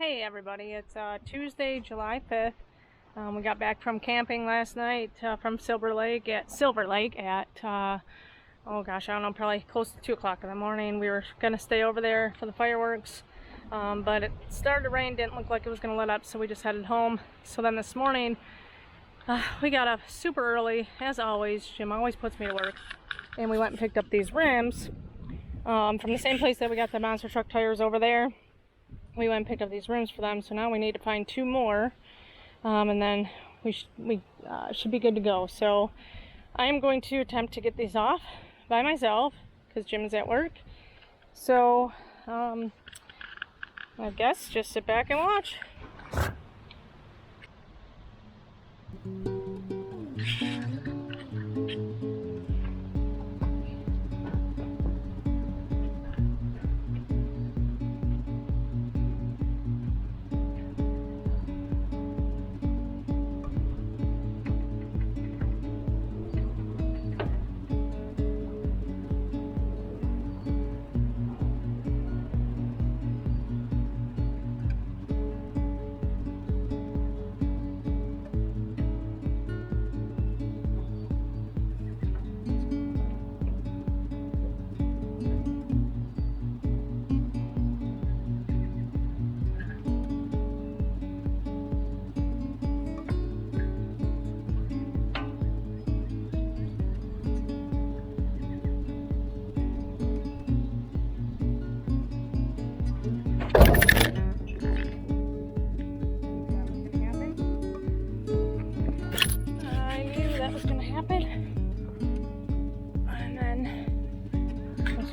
Hey everybody, it's Tuesday, July 5th. We got back from camping last night from Silver Lake at oh gosh, I don't know, probably close to 2 o'clock in the morning. We were going to stay over there for the fireworks, but it started to rain, didn't look like it was going to let up, so we just headed home. So then this morning, we got up super early, as always. Jim always puts me to work, and we went and picked up these rims from the same place that we got the monster truck tires over there. We went and picked up these rims for them, so now we need to find 2 more, and then we should be good to go. So I am going to attempt to get these off by myself because Jim is at work. So I guess just sit back and watch.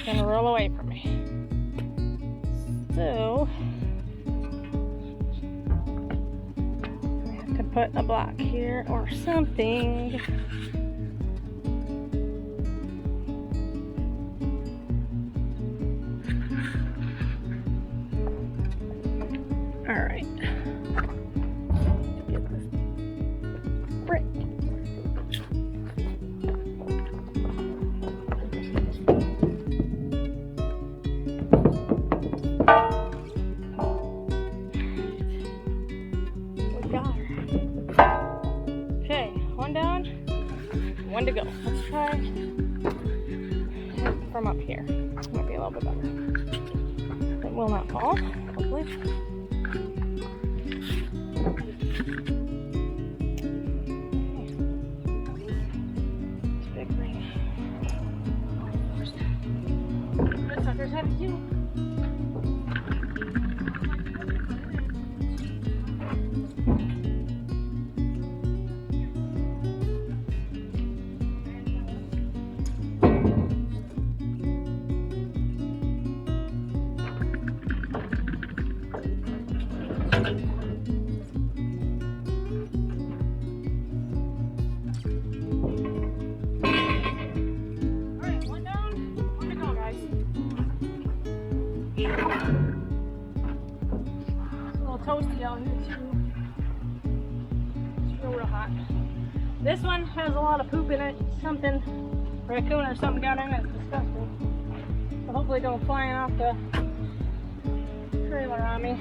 Gonna roll away from me. So I have to put a block here or something. All right. Get this brick. Okay, 1 down, 1 to go. Let's try from up here. Might be a little bit better. It will not fall, hopefully. It's big thing. Good suckers have you. Toasty out here too. It's real hot. This one has a lot of poop in it. Something, raccoon or something got in it. It's disgusting. So hopefully it don't flying off the trailer on me.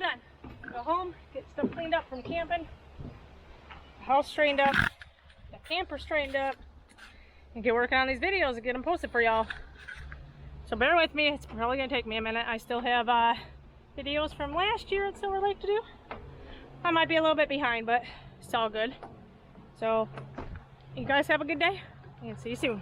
all done. Go home, get stuff cleaned up from camping, the house straightened up, the camper straightened up, and get working on these videos and get them posted for y'all. So bear with me, it's probably gonna take me a minute. I still have videos from last year at Silver Lake to do. I might be a little bit behind, but it's all good. So you guys have a good day and see you soon.